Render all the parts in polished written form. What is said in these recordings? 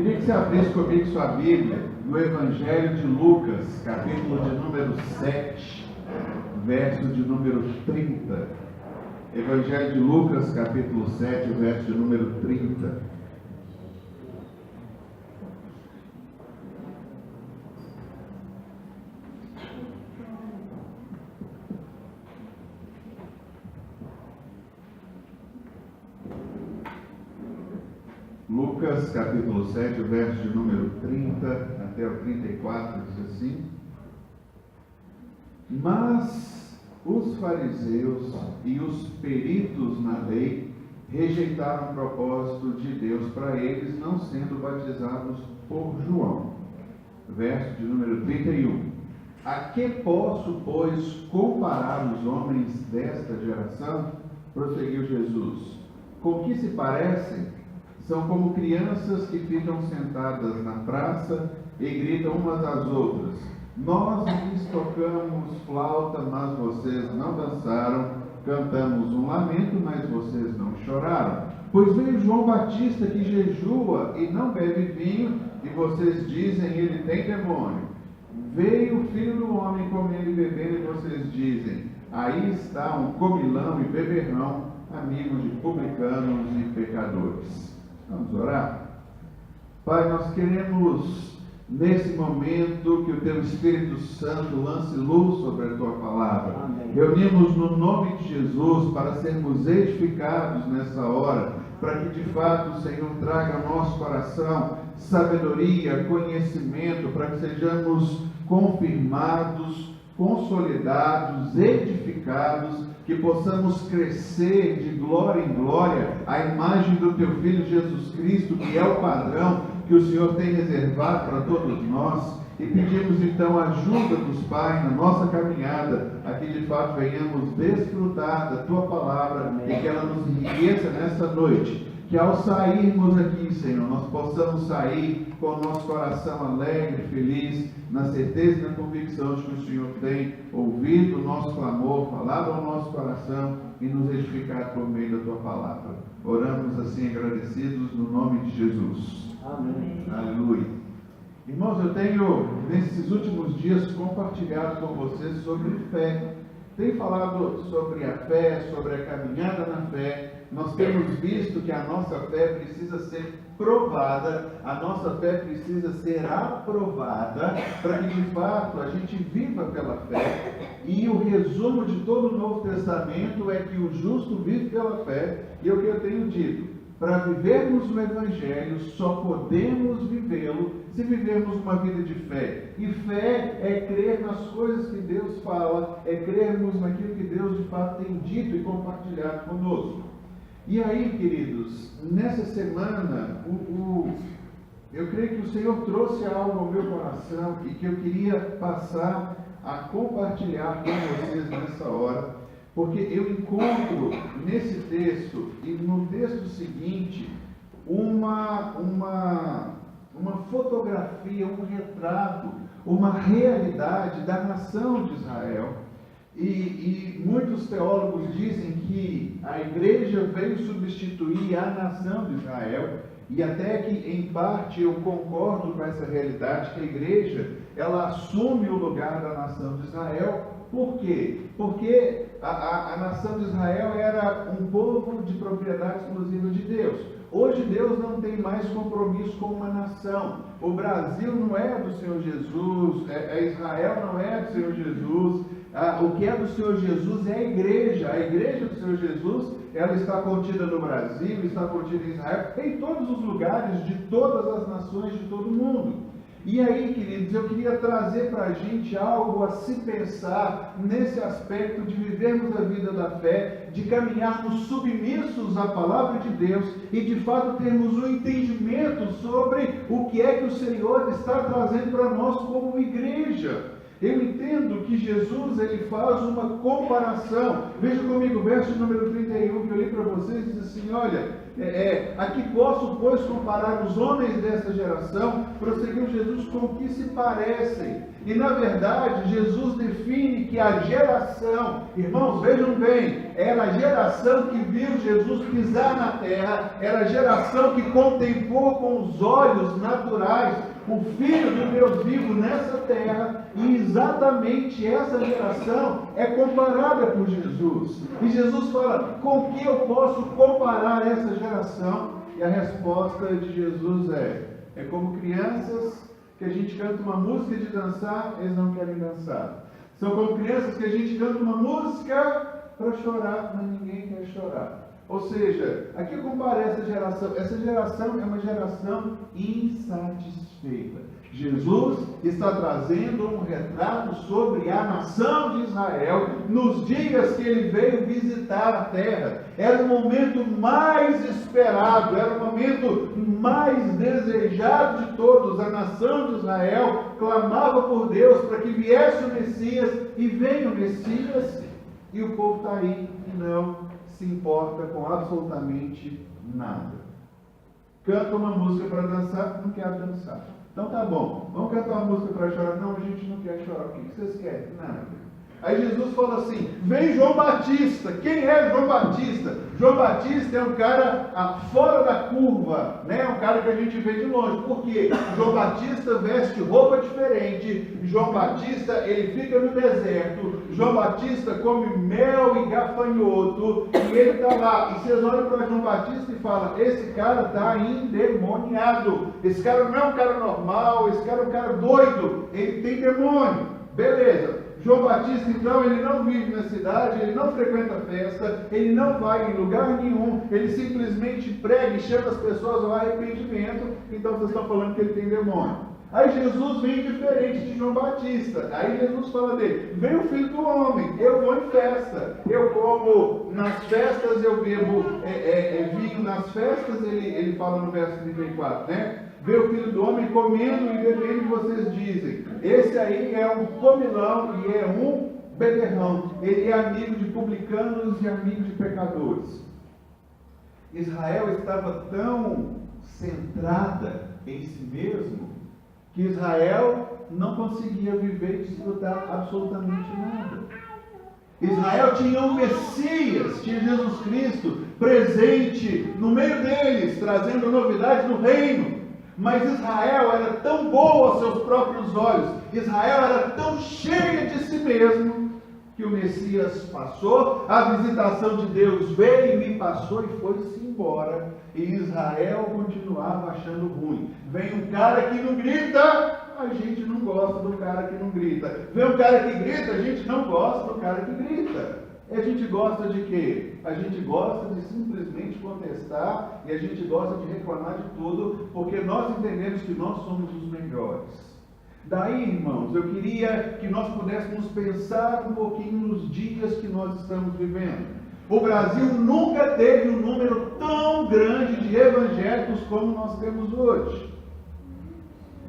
Queria que você abrisse comigo sua Bíblia no Evangelho de Lucas, capítulo de número 7, verso de número 30. Evangelho de Lucas, capítulo 7, verso de número 30. Lucas, capítulo 7, o verso de número 30 até o 34, diz assim: Mas os fariseus e os peritos na lei rejeitaram o propósito de Deus para eles, não sendo batizados por João. Verso de número 31. A que posso, pois, comparar os homens desta geração? Prosseguiu Jesus. Com que se parecem? São como crianças que ficam sentadas na praça e gritam umas às outras: Nós lhes tocamos flauta, mas vocês não dançaram. Cantamos um lamento, mas vocês não choraram. Pois veio João Batista, que jejua e não bebe vinho, e vocês dizem: ele tem demônio. Veio o Filho do Homem comendo e bebendo, e vocês dizem: aí está um comilão e beberrão, amigo de publicanos e pecadores. Vamos orar? Pai, nós queremos, nesse momento, que o Teu Espírito Santo lance luz sobre a Tua palavra. Amém. Reunimos no nome de Jesus para sermos edificados nessa hora, para que de fato o Senhor traga ao nosso coração sabedoria, conhecimento, para que sejamos confirmados, consolidados, edificados, que possamos crescer de glória em glória à imagem do Teu Filho Jesus Cristo, que é o padrão que o Senhor tem reservado para todos nós. E pedimos então a ajuda dos pais na nossa caminhada, a que de fato venhamos desfrutar da Tua palavra. Amém. E que ela nos enriqueça nessa noite. Que ao sairmos aqui, Senhor, nós possamos sair com o nosso coração alegre, feliz, na certeza e na convicção de que o Senhor tem ouvido o nosso clamor, falado ao nosso coração e nos edificado por meio da Tua palavra. Oramos assim agradecidos no nome de Jesus. Amém. Aleluia. Irmãos, eu tenho nesses últimos dias compartilhado com vocês sobre fé. Tenho falado sobre a fé, sobre a caminhada na fé. Nós temos visto que a nossa fé precisa ser provada, a nossa fé precisa ser aprovada, para que de fato a gente viva pela fé. E o resumo de todo o Novo Testamento é que o justo vive pela fé. E é o que eu tenho dito: para vivermos o Evangelho, só podemos vivê-lo se vivermos uma vida de fé. E fé é crer nas coisas que Deus fala, é crermos naquilo que Deus de fato tem dito e compartilhado conosco. E aí, queridos, nessa semana, eu creio que o Senhor trouxe algo ao meu coração e que eu queria passar a compartilhar com vocês nessa hora, porque eu encontro nesse texto e no texto seguinte uma fotografia, um retrato, uma realidade da nação de Israel. E muitos teólogos dizem que a igreja veio substituir a nação de Israel, e até que em parte eu concordo com essa realidade, que a igreja ela assume o lugar da nação de Israel. Por quê? Porque a nação de Israel era um povo de propriedade exclusiva de Deus. Hoje Deus não tem mais compromisso com uma nação. O Brasil não é do Senhor Jesus, Israel não é do Senhor Jesus. O que é do Senhor Jesus é a igreja do Senhor Jesus, ela está contida no Brasil, está contida em Israel, em todos os lugares, de todas as nações, de todo o mundo. E aí, queridos, eu queria trazer para a gente algo a se pensar nesse aspecto de vivermos a vida da fé, de caminharmos submissos à palavra de Deus e de fato termos um entendimento sobre o que é que o Senhor está trazendo para nós como igreja. Eu entendo que Jesus ele faz uma comparação. Veja comigo o verso número 31 que eu li para vocês, diz assim: olha, A que posso, pois, comparar os homens dessa geração? Prosseguiu Jesus, com o que se parecem. E, na verdade, Jesus define que a geração, irmãos, vejam bem, era a geração que viu Jesus pisar na terra, era a geração que contemplou com os olhos naturais o Filho do Deus vivo nessa terra, e exatamente essa geração é comparada por Jesus. E Jesus fala, com que eu posso comparar essa geração? E a resposta de Jesus é como crianças que a gente canta uma música de dançar, eles não querem dançar. São como crianças que a gente canta uma música para chorar, mas ninguém quer chorar. Ou seja, aqui compara essa geração. Essa geração é uma geração insatisfeita. Jesus está trazendo um retrato sobre a nação de Israel nos dias que ele veio visitar a terra. Era o momento mais esperado, era o momento mais desejado de todos. A nação de Israel clamava por Deus para que viesse o Messias, e vem o Messias, e o povo está aí e não se importa com absolutamente nada. Canta uma música para dançar, não quer dançar. Então tá bom, vamos cantar uma música para chorar. Não, a gente não quer chorar. O que vocês querem? Nada. Aí Jesus fala assim, vem João Batista. Quem é João Batista? João Batista é um cara fora da curva, né? Um cara que a gente vê de longe. Por quê? João Batista veste roupa diferente. João Batista, ele fica no deserto. João Batista come mel e gafanhoto. E ele está lá. E vocês olham para João Batista e falam, esse cara está endemoniado. Esse cara não é um cara normal. Esse cara é um cara doido. Ele tem demônio. Beleza. João Batista, então, ele não vive na cidade, ele não frequenta festa, ele não vai em lugar nenhum, ele simplesmente prega e chama as pessoas ao arrependimento. Então vocês estão falando que ele tem demônio. Aí Jesus vem diferente de João Batista. Aí Jesus fala dele, vem o Filho do Homem, eu vou em festa, eu como nas festas, eu bebo vinho nas festas. Ele fala no verso 34, né? Vê o Filho do Homem comendo e bebendo, e vocês dizem, esse aí é um comilão e é um beberrão. Ele é amigo de publicanos e amigo de pecadores. Israel estava tão centrada em si mesmo, que Israel não conseguia viver e desfrutar absolutamente nada. Israel tinha um Messias, tinha Jesus Cristo presente no meio deles, trazendo novidades do reino. Mas Israel era tão boa aos seus próprios olhos, Israel era tão cheia de si mesmo, que o Messias passou, a visitação de Deus veio e passou e foi-se embora, e Israel continuava achando ruim. Vem um cara que não grita, a gente não gosta do cara que não grita. Vem um cara que grita, a gente não gosta do cara que grita. E a gente gosta de quê? A gente gosta de simplesmente contestar, e a gente gosta de reclamar de tudo, porque nós entendemos que nós somos os melhores. Daí, irmãos, eu queria que nós pudéssemos pensar um pouquinho nos dias que nós estamos vivendo. O Brasil nunca teve um número tão grande de evangélicos como nós temos hoje.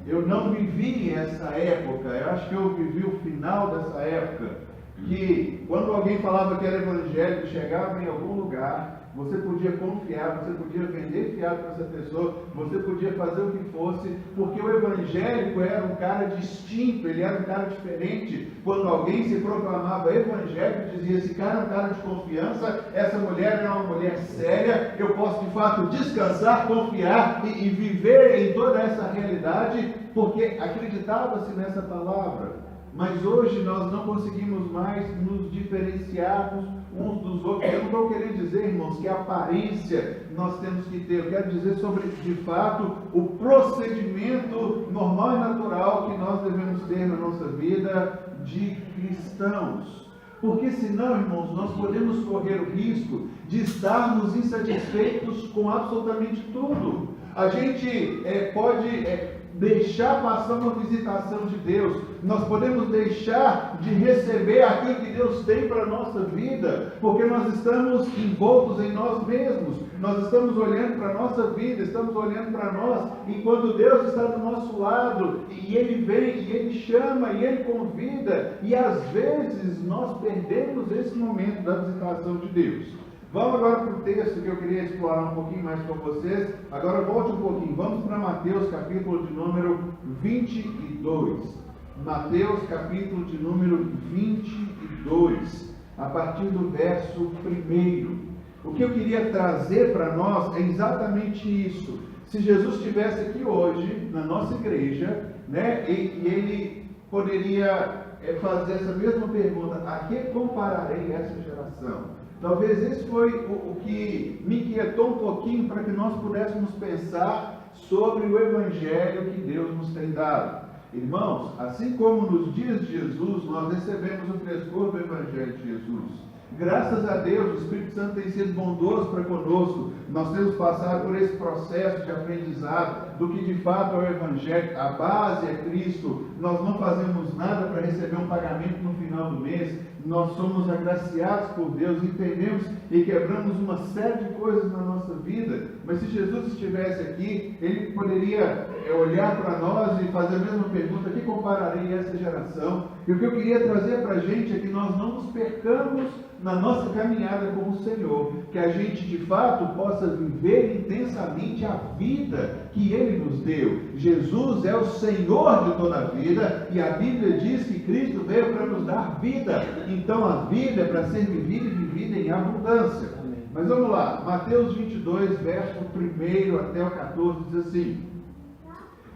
Eu não vivi essa época, eu acho que eu vivi o final dessa época, que quando alguém falava que era evangélico, chegava em algum lugar, você podia confiar, você podia vender fiado para essa pessoa, você podia fazer o que fosse, porque o evangélico era um cara distinto, ele era um cara diferente. Quando alguém se proclamava evangélico, dizia, esse cara é um cara de confiança, essa mulher é uma mulher séria, eu posso de fato descansar, confiar e viver em toda essa realidade, porque acreditava-se nessa palavra. Mas hoje nós não conseguimos mais nos diferenciarmos uns dos outros. Eu não estou querendo dizer, irmãos, que a aparência nós temos que ter. Eu quero dizer sobre, de fato, o procedimento normal e natural que nós devemos ter na nossa vida de cristãos. Porque senão, irmãos, nós podemos correr o risco de estarmos insatisfeitos com absolutamente tudo. A gente pode deixar passar uma visitação de Deus, nós podemos deixar de receber aquilo que Deus tem para a nossa vida, porque nós estamos envoltos em nós mesmos, nós estamos olhando para a nossa vida, estamos olhando para nós, e quando Deus está do nosso lado, e Ele vem, e Ele chama, e Ele convida, e às vezes nós perdemos esse momento da visitação de Deus. Vamos agora para o texto que eu queria explorar um pouquinho mais com vocês. Agora volte um pouquinho, vamos para Mateus capítulo de número 22. Mateus capítulo de número 22, a partir do verso 1. O que eu queria trazer para nós é exatamente isso. Se Jesus estivesse aqui hoje, na nossa igreja, né, e ele poderia fazer essa mesma pergunta: a que compararei essa geração? Talvez esse foi o que me inquietou um pouquinho para que nós pudéssemos pensar sobre o Evangelho que Deus nos tem dado. Irmãos, assim como nos dias de Jesus, nós recebemos o frescor do Evangelho de Jesus. Graças a Deus, o Espírito Santo tem sido bondoso para conosco. Nós temos passado por esse processo de aprendizado do que de fato é o Evangelho. A base é Cristo. Nós não fazemos nada para receber um pagamento no final do mês. Nós somos agraciados por Deus, entendemos e quebramos uma série de coisas na nossa vida. Mas se Jesus estivesse aqui, Ele poderia olhar para nós e fazer a mesma pergunta: que compararei essa geração? E o que eu queria trazer para a gente é que nós não nos percamos na nossa caminhada com o Senhor, que a gente de fato possa viver intensamente a vida que Ele nos deu. Jesus é o Senhor de toda a vida, e a Bíblia diz que Cristo veio para nos dar vida. Então a vida é para ser vivida e vivida em abundância. Mas vamos lá, Mateus 22, verso 1 até o 14, diz assim: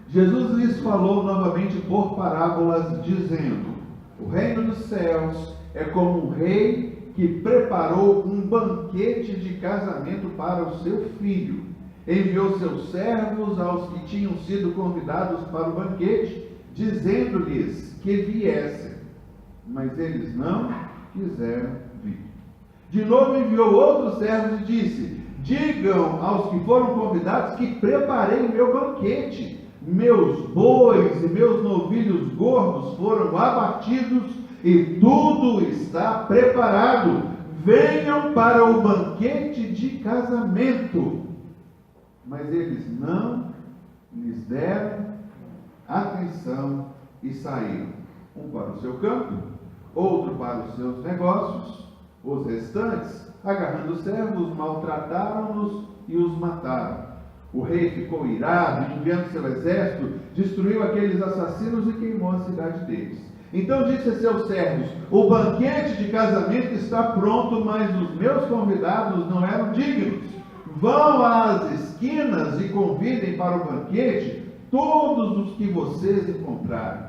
Jesus lhes falou novamente por parábolas, dizendo: o reino dos céus é como um rei que preparou um banquete de casamento para o seu filho. Enviou seus servos aos que tinham sido convidados para o banquete, dizendo-lhes que viessem, mas eles não quiseram vir. De novo enviou outros servos e disse: digam aos que foram convidados que preparei meu banquete. Meus bois e meus novilhos gordos foram abatidos e tudo está preparado. Venham para o banquete de casamento. Mas eles não lhes deram atenção e saíram, um para o seu campo, outro para os seus negócios. Os restantes, agarrando os servos, maltrataram-nos e os mataram. O rei ficou irado e, enviando seu exército, destruiu aqueles assassinos e queimou a cidade deles. Então disse a seus servos: o banquete de casamento está pronto, mas os meus convidados não eram dignos. Vão às esquinas e convidem para o banquete todos os que vocês encontrarem.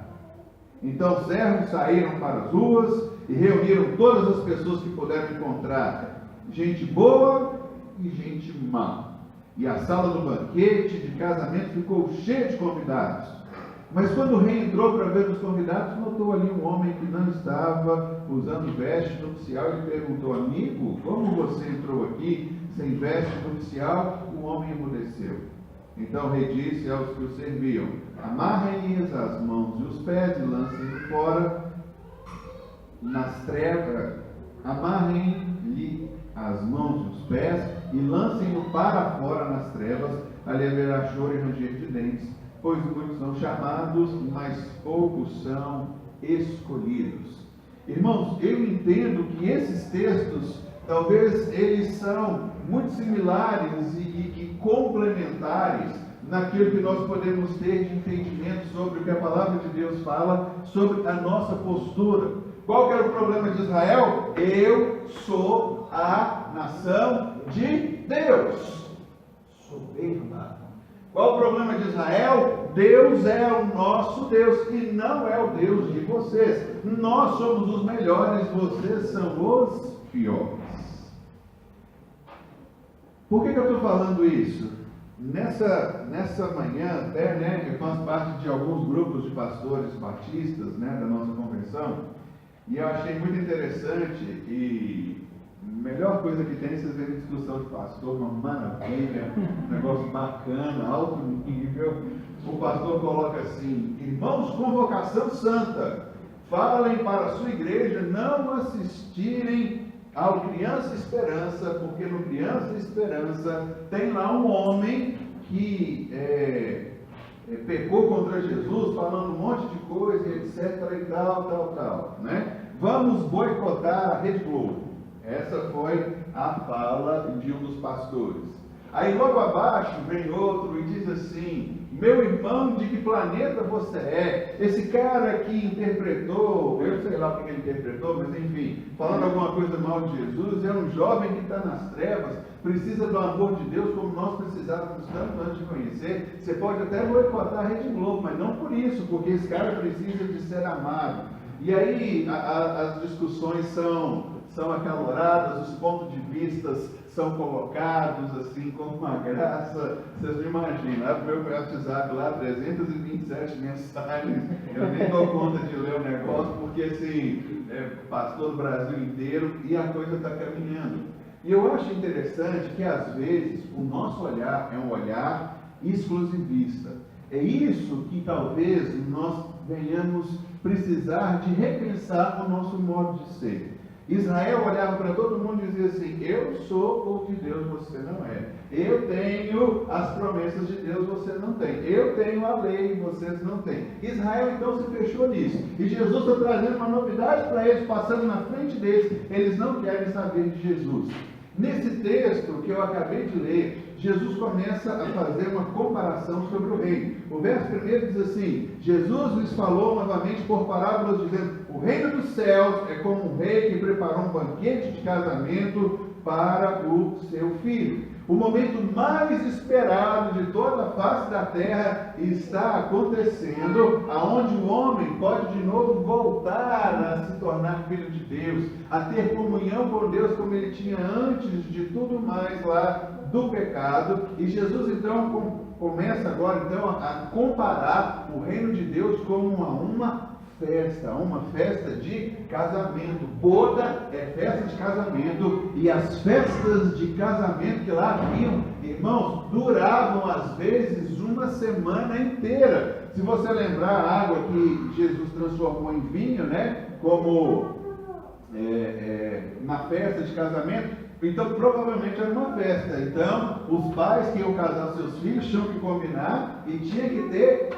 Então os servos saíram para as ruas e reuniram todas as pessoas que puderam encontrar, gente boa e gente má. E a sala do banquete de casamento ficou cheia de convidados. Mas quando o rei entrou para ver os convidados, notou ali um homem que não estava usando veste nupcial e perguntou: amigo, como você entrou aqui sem veste nupcial? O homem emudeceu. Então o rei disse aos que o serviam: amarrem-lhes as mãos e os pés e lancem-no fora nas trevas. Amarrem-lhe as mãos e os pés e lancem-no para fora nas trevas. Ali haverá choro e ranger de dentes, pois muitos são chamados, mas poucos são escolhidos. Irmãos, eu entendo que esses textos, talvez eles são muito similares e complementares naquilo que nós podemos ter de entendimento sobre o que a palavra de Deus fala, sobre a nossa postura. Qual que era o problema de Israel? Eu sou a nação de Deus. Soberba. Qual o problema de Israel? Deus é o nosso Deus e não é o Deus de vocês. Nós somos os melhores, vocês são os piores. Por que eu estou falando isso? Nessa manhã, até, eu faço parte de alguns grupos de pastores batistas, da nossa convenção, e eu achei muito interessante e a melhor coisa que tem é vocês verem discussão de pastor, uma maravilha, um negócio bacana, alto nível. O pastor coloca assim: irmãos, convocação santa, falem para a sua igreja não assistirem ao Criança Esperança, porque no Criança Esperança tem lá um homem que pecou contra Jesus, falando um monte de coisa, etc. e tal. Vamos boicotar a Rede Globo. Essa foi a fala de um dos pastores. Aí logo abaixo vem outro e diz assim: meu irmão, de que planeta você é? Esse cara que interpretou, eu sei lá o que ele interpretou, mas enfim, falando alguma coisa mal de Jesus, é um jovem que está nas trevas, precisa do amor de Deus como nós precisávamos tanto antes de conhecer. Você pode até boicotar a Rede Globo, mas não por isso, porque esse cara precisa de ser amado. E aí as discussões são acaloradas, os pontos de vista são colocados assim com uma graça. Vocês não imaginam, lá para o meu WhatsApp lá, 327 mensagens, eu nem dou conta de ler o negócio, porque assim, pastor do Brasil inteiro e a coisa está caminhando. E eu acho interessante que às vezes o nosso olhar é um olhar exclusivista. É isso que talvez nós venhamos precisar de repensar o nosso modo de ser. Israel olhava para todo mundo e dizia assim: eu sou o de Deus, você não é. Eu tenho as promessas de Deus, você não tem. Eu tenho a lei, vocês não têm. Israel então se fechou nisso. E Jesus está trazendo uma novidade para eles, passando na frente deles. Eles não querem saber de Jesus. Nesse texto que eu acabei de ler, Jesus começa a fazer uma comparação sobre o reino. O verso primeiro diz assim: Jesus lhes falou novamente por parábolas, dizendo: o reino dos céus é como um rei que preparou um banquete de casamento para o seu filho. O momento mais esperado de toda a face da terra está acontecendo, aonde o homem pode de novo voltar a se tornar filho de Deus, a ter comunhão com Deus como ele tinha antes de tudo mais lá do pecado. E Jesus então começa agora então a comparar o reino de Deus como uma festa de casamento. Boda é festa de casamento, e as festas de casamento que lá haviam, irmãos, duravam às vezes uma semana inteira. Se você lembrar a água que Jesus transformou em vinho, né, como na festa de casamento, então provavelmente era uma festa. Então os pais que iam casar seus filhos tinham que combinar e tinha que ter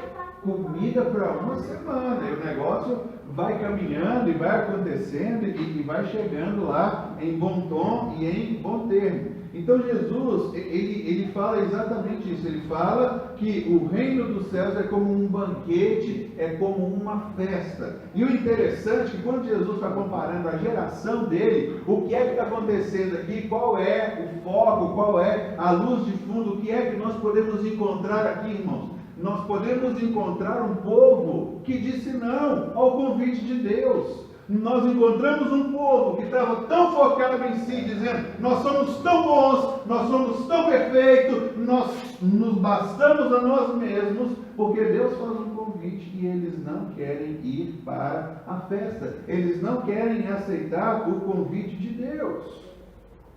comida para uma semana, e o negócio vai caminhando e vai acontecendo e vai chegando lá em bom tom e em bom termo. Então Jesus, ele fala exatamente isso. Ele fala que o reino dos céus é como um banquete, é como uma festa. E o interessante é que quando Jesus está comparando a geração dele, o que é que está acontecendo aqui, qual é o foco, qual é a luz de fundo, o que é que nós podemos encontrar aqui, irmãos? Nós podemos encontrar um povo que disse não ao convite de Deus. Nós encontramos um povo que estava tão focado em si, dizendo: nós somos tão bons, nós somos tão perfeitos, nós nos bastamos a nós mesmos, porque Deus faz um convite e eles não querem ir para a festa. Eles não querem aceitar o convite de Deus.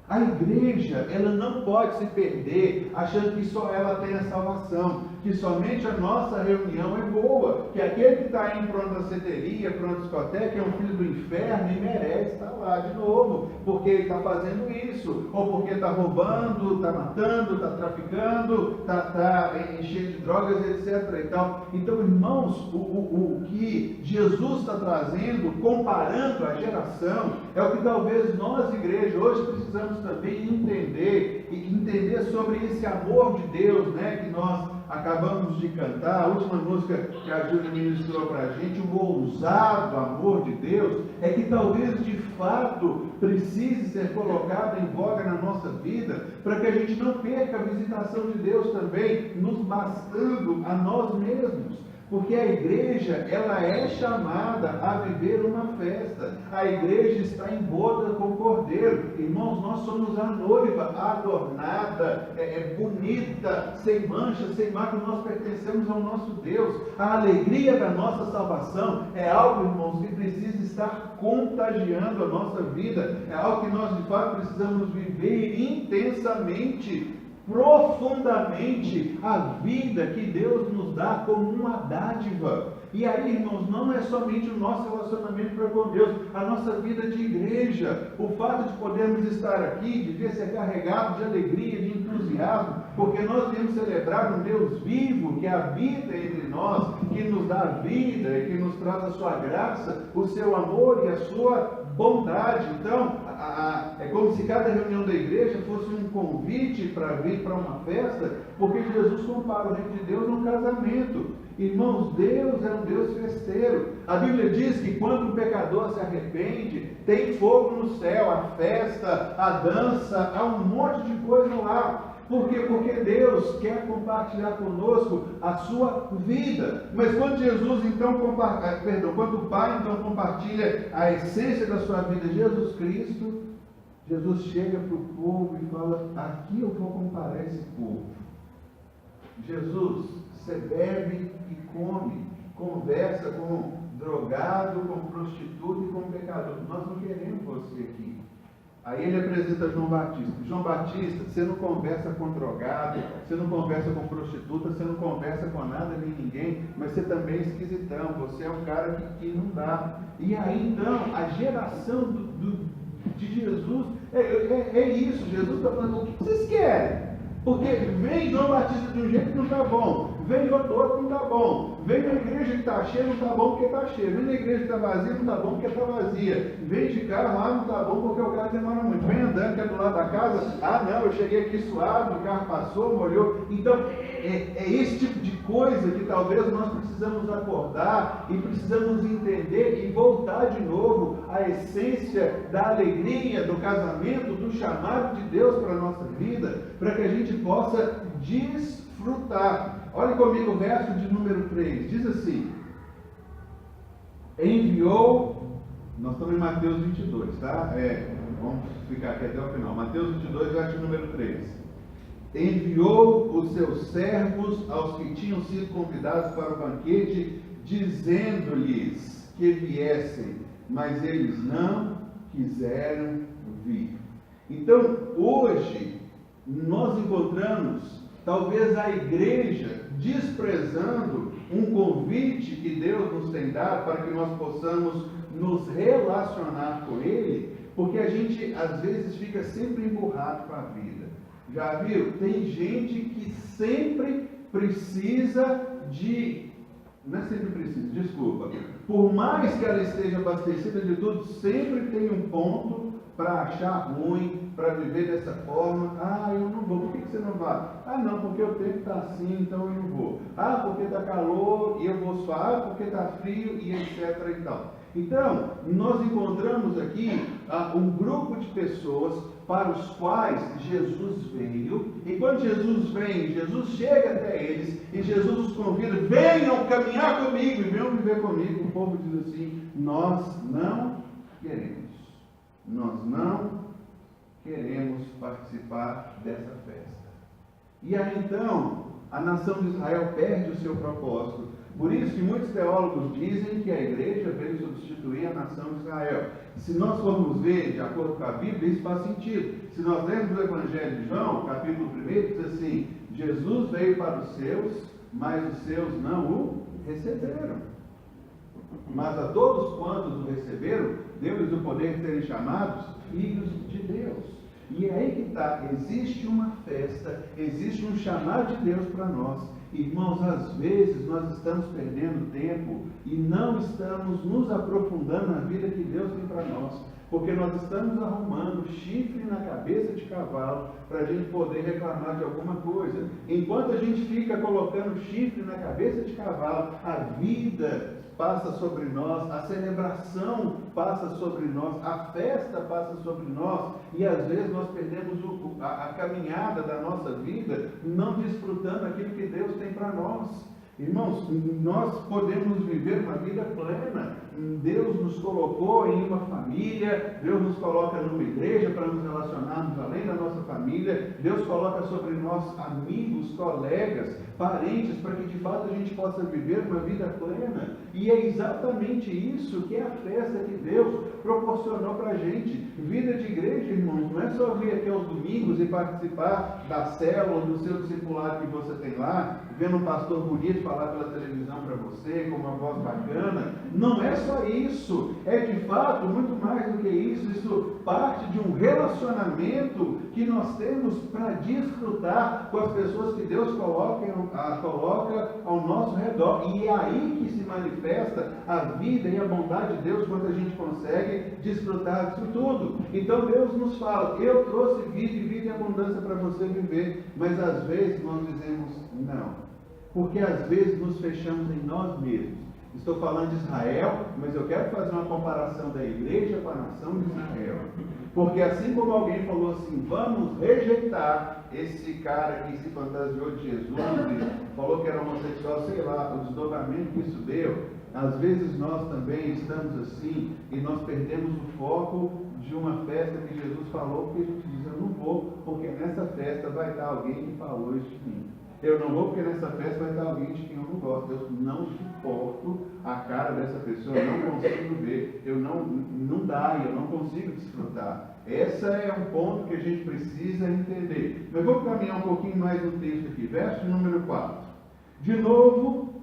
A igreja, ela não pode se perder achando que só ela tem a salvação, que somente a nossa reunião é boa, que aquele que está indo para uma danceteria, para uma discoteca, é um filho do inferno e merece estar lá de novo, porque ele está fazendo isso, ou porque está roubando, está matando, está traficando, está cheio de drogas, etc. e tal. Então, irmãos, o que Jesus está trazendo, comparando a geração, é o que talvez nós, igreja, hoje precisamos também entender sobre esse amor de Deus, né, que nós acabamos de cantar. A última música que a Júlia ministrou para a gente, o ousado amor de Deus, é que talvez de fato precise ser colocado em voga na nossa vida, para que a gente não perca a visitação de Deus também, nos bastando a nós mesmos. Porque a igreja, ela é chamada a viver uma festa. A igreja está em boda com o Cordeiro. Irmãos, nós somos a noiva adornada, bonita, sem mancha, sem mácula. Nós pertencemos ao nosso Deus. A alegria da nossa salvação é algo, irmãos, que precisa estar contagiando a nossa vida. É algo que nós, de fato, precisamos viver intensamente, profundamente, a vida que Deus nos dá como uma dádiva. E aí, irmãos, não é somente o nosso relacionamento para com Deus, a nossa vida de igreja, o fato de podermos estar aqui, devia ser carregado de alegria, de entusiasmo, porque nós viemos celebrar um Deus vivo, que habita entre nós, que nos dá vida e que nos traz a sua graça, o seu amor e a sua bondade. Então, é como se cada reunião da igreja fosse um convite para vir para uma festa, porque Jesus compara o reino de Deus a um casamento. Irmãos, Deus é um Deus festeiro. A Bíblia diz que quando um pecador se arrepende, tem fogo no céu, a festa, a dança, há um monte de coisa lá. Por quê? Porque Deus quer compartilhar conosco a sua vida. Mas quando Jesus então quando o Pai então compartilha a essência da sua vida, Jesus Cristo, Jesus chega para o povo e fala: aqui eu vou comparar esse povo. Jesus, você bebe e come, conversa com drogado, com prostituta e com pecador. Nós não queremos você aqui. Aí ele apresenta João Batista. João Batista, você não conversa com drogado, você não conversa com prostituta, você não conversa com nada nem ninguém, mas você também é esquisitão, você é um cara que não dá. E aí então, a geração de Jesus, é isso, Jesus está falando: o que vocês querem? Porque vem João Batista de um jeito que não está bom, vem outro que não está bom, vem na igreja que está cheia, não está bom porque está cheia, vem na igreja que está vazia, não está bom porque está vazia, vem de carro, não está bom porque o carro demora muito, vem andando que é do lado da casa, não, eu cheguei aqui suave, o carro passou, molhou. Então é esse tipo de coisa que talvez nós precisamos acordar e precisamos entender e voltar de novo à essência da alegria, do casamento, do chamado de Deus para a nossa vida, para que a gente possa desfrutar. Olhe comigo o verso de número 3, diz assim: enviou, nós estamos em Mateus 22, tá? Vamos ficar aqui até o final, Mateus 22, verso número 3. Enviou os seus servos aos que tinham sido convidados para o banquete, dizendo-lhes que viessem, mas eles não quiseram vir. Então, hoje, nós encontramos talvez a igreja desprezando um convite que Deus nos tem dado para que nós possamos nos relacionar com Ele, porque a gente às vezes fica sempre emburrado com a vida. Já viu? Tem gente que sempre precisa de... Não é sempre precisa, desculpa. Por mais que ela esteja abastecida de tudo, sempre tem um ponto para achar ruim, para viver dessa forma. Eu não vou. Por que você não vai? Não, porque o tempo está assim, então eu não vou. Porque está calor e eu vou suar, porque está frio e etc. e tal. Então, nós encontramos aqui um grupo de pessoas para os quais Jesus veio, e quando Jesus vem, Jesus chega até eles, e Jesus os convida: venham caminhar comigo, e venham viver comigo. O povo diz assim: nós não queremos. Nós não queremos participar dessa festa. E aí então, a nação de Israel perde o seu propósito. Por isso que muitos teólogos dizem que a igreja veio substituir a nação de Israel. Se nós formos ver de acordo com a Bíblia, isso faz sentido. Se nós lermos o Evangelho de João, capítulo 1, diz assim: Jesus veio para os seus, mas os seus não o receberam. Mas a todos quantos o receberam, deu-lhes o poder de serem chamados filhos de Deus. E é aí que está: existe uma festa, existe um chamado de Deus para nós. Irmãos, às vezes nós estamos perdendo tempo e não estamos nos aprofundando na vida que Deus tem para nós, porque nós estamos arrumando chifre na cabeça de cavalo para a gente poder reclamar de alguma coisa. Enquanto a gente fica colocando chifre na cabeça de cavalo, a vida passa sobre nós, a celebração passa sobre nós, a festa passa sobre nós, e às vezes nós perdemos a caminhada da nossa vida, não desfrutando aquilo que Deus tem para nós. Irmãos, nós podemos viver uma vida plena. Deus nos colocou em uma família, Deus nos coloca numa igreja para nos relacionarmos além da nossa família, Deus coloca sobre nós amigos, colegas, parentes, para que de fato a gente possa viver uma vida plena. E é exatamente isso que é a festa que Deus proporcionou para a gente. Vida de igreja, irmãos, não é só vir aqui aos domingos e participar da célula, do seu discipulado que você tem lá, vendo um pastor bonito falar pela televisão para você, com uma voz bacana. Não é só isso, é de fato muito mais do que isso. Isso parte de um relacionamento que nós temos para desfrutar com as pessoas que Deus coloca ao nosso redor. E é aí que se manifesta a vida e a bondade de Deus, quando a gente consegue desfrutar disso tudo. Então Deus nos fala: eu trouxe vida e vida em abundância para você viver. Mas às vezes nós dizemos não, porque às vezes nos fechamos em nós mesmos. Estou falando de Israel, mas eu quero fazer uma comparação da igreja com a nação de Israel. Porque assim como alguém falou assim: vamos rejeitar esse cara que se fantasiou de Jesus e falou que era homossexual, sei lá, o desdobramento que isso deu. Às vezes nós também estamos assim e nós perdemos o foco de uma festa que Jesus falou, porque a gente diz: eu não vou, porque nessa festa vai estar alguém que falou isso de mim. Eu não vou, porque nessa festa vai estar alguém de quem eu não gosto. Eu não suporto a cara dessa pessoa, eu não consigo ver, não dá, eu não consigo desfrutar. Esse é um ponto que a gente precisa entender. Mas vou caminhar um pouquinho mais no texto aqui, verso número 4. De novo,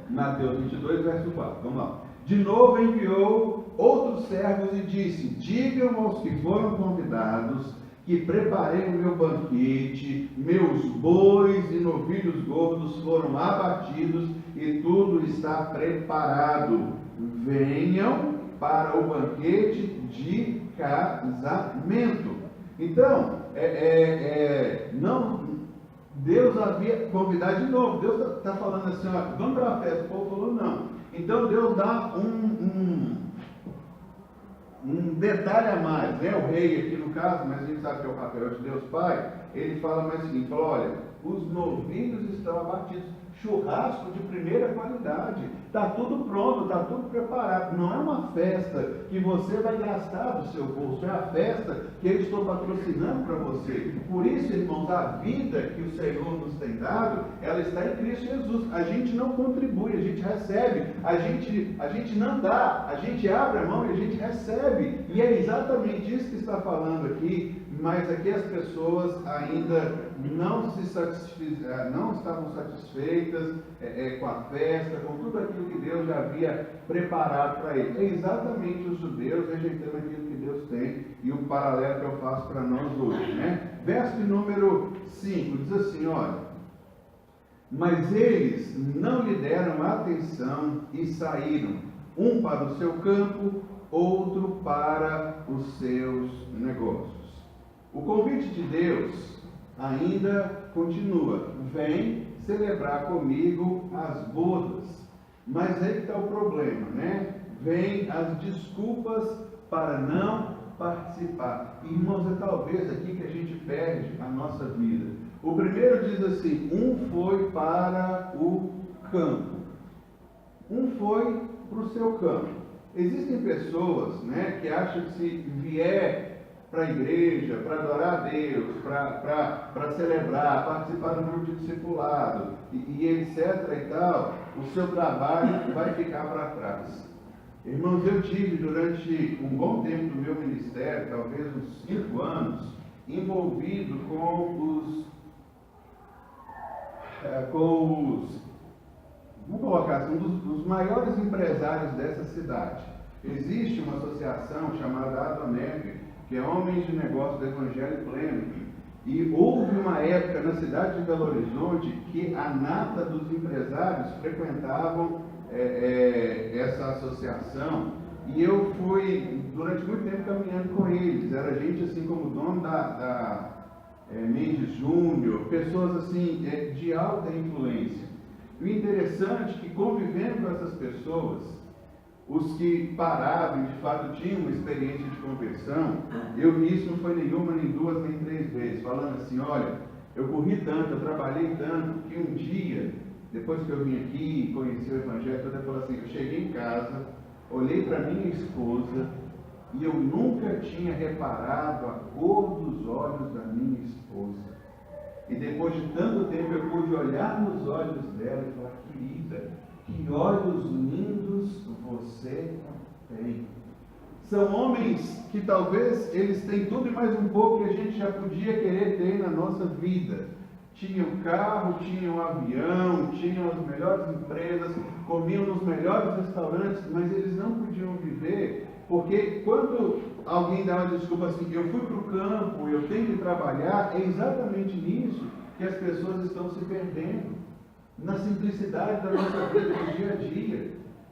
Mateus 22, verso 4, vamos lá. De novo enviou outros servos e disse: digam aos que foram convidados que preparei o meu banquete, meus bois e novilhos gordos foram abatidos e tudo está preparado. Venham para o banquete de casamento. Então, não, Deus havia convidado de novo. Deus está falando assim: ó, vamos para a festa. O povo falou não. Então Deus dá um detalhe a mais, né? O rei aqui no caso, mas a gente sabe que é o papel de Deus Pai. Ele fala mais o seguinte: fala, olha, os novilhos estão abatidos, churrasco de primeira qualidade, está tudo pronto, está tudo preparado. Não é uma festa que você vai gastar do seu bolso, é a festa que eu estou patrocinando para você. Por isso, irmãos, a vida que o Senhor nos tem dado, ela está em Cristo Jesus. A gente não contribui, a gente recebe, a gente não dá, a gente abre a mão e a gente recebe. E é exatamente isso que está falando aqui. Mas aqui as pessoas ainda não estavam satisfeitas com a festa, com tudo aquilo que Deus já havia preparado para eles. É exatamente os judeus rejeitando aquilo que Deus tem, e o paralelo que eu faço para nós hoje, né? Verso de número 5 diz assim: olha, mas eles não lhe deram atenção e saíram, um para o seu campo, outro para os seus negócios. O convite de Deus ainda continua: vem celebrar comigo as bodas. Mas aí que está o problema, né? Vem as desculpas para não participar. Irmãos, é talvez aqui que a gente perde a nossa vida. O primeiro diz assim: um foi para o campo. Um foi para o seu campo. Existem pessoas, né, que acham que se vier para a igreja, para adorar a Deus, para celebrar, participar do grupo de discipulado e etc. e tal, o seu trabalho vai ficar para trás. Irmãos, eu tive durante um bom tempo do meu ministério, talvez uns 5 anos, envolvido vamos colocar assim, um dos maiores empresários dessa cidade. Existe uma associação chamada Adoneg, que é Homens de Negócios do Evangelho Pleno. E houve uma época na cidade de Belo Horizonte que a nata dos empresários frequentavam essa associação. E eu fui, durante muito tempo, caminhando com eles. Era gente assim como o dono da Mendes Júnior, pessoas assim de alta influência. E o interessante é que, convivendo com essas pessoas, os que paravam e de fato tinham uma experiência de conversão, eu vi isso não foi nenhuma, nem 2, nem 3 vezes, falando assim: olha, eu corri tanto, eu trabalhei tanto, que um dia, depois que eu vim aqui e conheci o Evangelho, eu falei assim: eu cheguei em casa, olhei para minha esposa e eu nunca tinha reparado a cor dos olhos da minha esposa. E depois de tanto tempo eu pude olhar nos olhos dela e falar: querida, que olhos lindos você tem. São homens que talvez eles têm tudo e mais um pouco que a gente já podia querer ter na nossa vida. Tinham carro, tinham avião, tinham as melhores empresas, comiam nos melhores restaurantes, mas eles não podiam viver, porque quando alguém dá uma desculpa assim, eu fui para o campo, eu tenho que trabalhar, é exatamente nisso que as pessoas estão se perdendo, na simplicidade da nossa vida do dia a dia.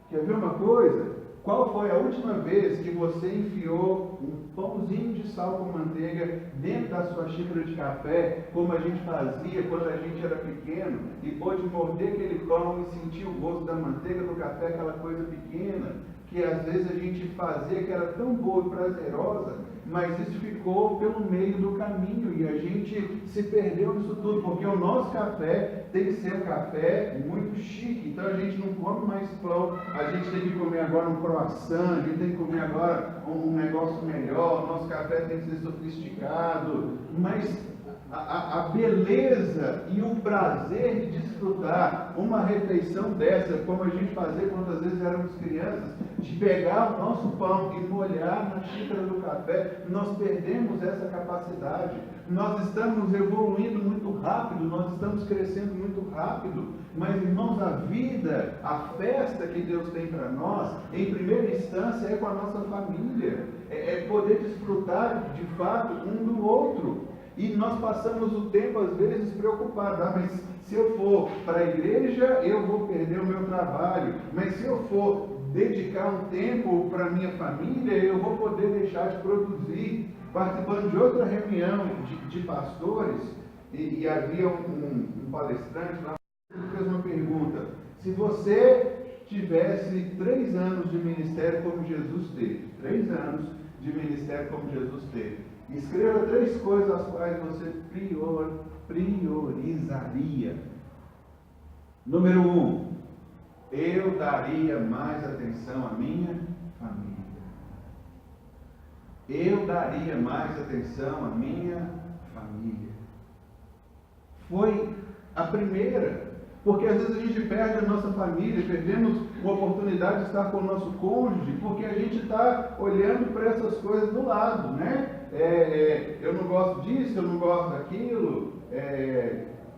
Quer ver uma coisa? Qual foi a última vez que você enfiou um pãozinho de sal com manteiga dentro da sua xícara de café, como a gente fazia quando a gente era pequeno, e pôde morder aquele pão e sentir o gosto da manteiga do café, aquela coisa pequena, que às vezes a gente fazia que era tão boa e prazerosa, mas isso ficou pelo meio do caminho e a gente se perdeu nisso tudo, porque o nosso café tem que ser um café muito chique, então a gente não come mais pão, a gente tem que comer agora um croissant, a gente tem que comer agora um negócio melhor, o nosso café tem que ser sofisticado, mas a beleza e o prazer de desfrutar uma refeição dessa, como a gente fazia quantas vezes éramos crianças, de pegar o nosso pão e molhar na xícara do café, nós perdemos essa capacidade. Nós estamos evoluindo muito rápido, nós estamos crescendo muito rápido, mas irmãos, a vida, a festa que Deus tem para nós, em primeira instância é com a nossa família, é poder desfrutar de fato um do outro. E nós passamos o tempo, às vezes, preocupados. Mas se eu for para a igreja, eu vou perder o meu trabalho. Mas se eu for dedicar um tempo para a minha família, eu vou poder deixar de produzir. Participando de outra reunião de pastores, e havia um palestrante lá que fez uma pergunta. Se você tivesse 3 anos de ministério como Jesus teve, 3 anos de ministério como Jesus teve, escreva 3 coisas as quais você priorizaria. Número 1, eu daria mais atenção à minha família. Eu daria mais atenção à minha família. Foi a primeira, porque às vezes a gente perde a nossa família, perdemos uma oportunidade de estar com o nosso cônjuge, porque a gente está olhando para essas coisas do lado, né? Eu não gosto disso, eu não gosto daquilo,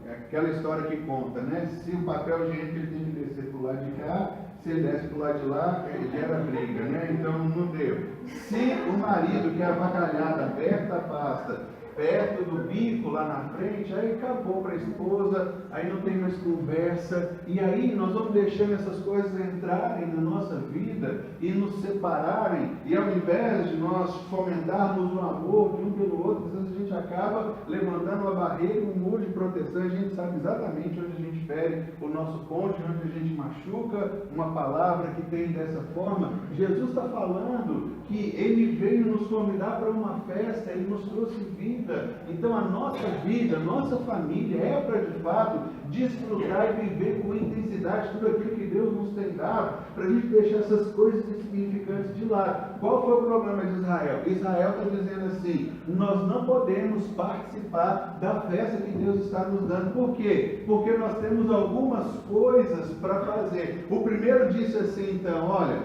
aquela história que conta, né? Se o papel higiênico ele tem que descer para o lado de cá, se ele desce para o lado de lá, gera briga, né? Então não deu. Se o marido quer avacalhada perto da pasta, perto do bico lá na frente, aí acabou para a esposa, aí não tem mais conversa, e aí nós vamos deixando essas coisas entrarem na nossa vida e nos separarem, e ao invés de nós fomentarmos o amor de um pelo outro, às vezes a gente acaba levantando uma barreira, um muro de proteção, a gente sabe exatamente onde a gente fere o nosso cônjuge, onde a gente machuca, uma palavra que tem dessa forma. Jesus está falando que Ele veio nos convidar para uma festa, Ele nos trouxe vida. Então a nossa vida, a nossa família é para de fato desfrutar e viver com intensidade tudo aquilo que Deus nos tem dado, para a gente deixar essas coisas insignificantes de lado. Qual foi o problema de Israel? Israel está dizendo assim, nós não podemos participar da festa que Deus está nos dando. Por quê? Porque nós temos algumas coisas para fazer. O primeiro disse assim, então, olha,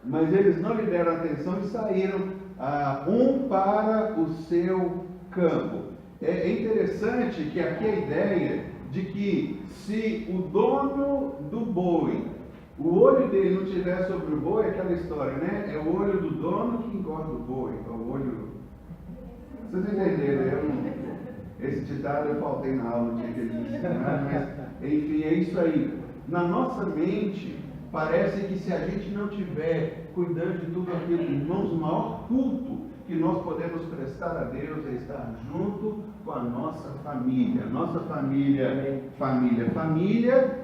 mas eles não lhe deram atenção e saíram um para o seu campo. É interessante que aqui a ideia de que se o dono do boi, o olho dele não estiver sobre o boi, é aquela história, né? É o olho do dono que engorda o boi. É o olho... Vocês entenderam? Esse ditado eu faltei na aula, tinha que eles ensinaram, mas enfim, é isso aí. Na nossa mente, parece que se a gente não tiver cuidando de tudo aquilo, irmãos, o maior culto que nós podemos prestar a Deus é estar junto com a nossa família. A nossa família,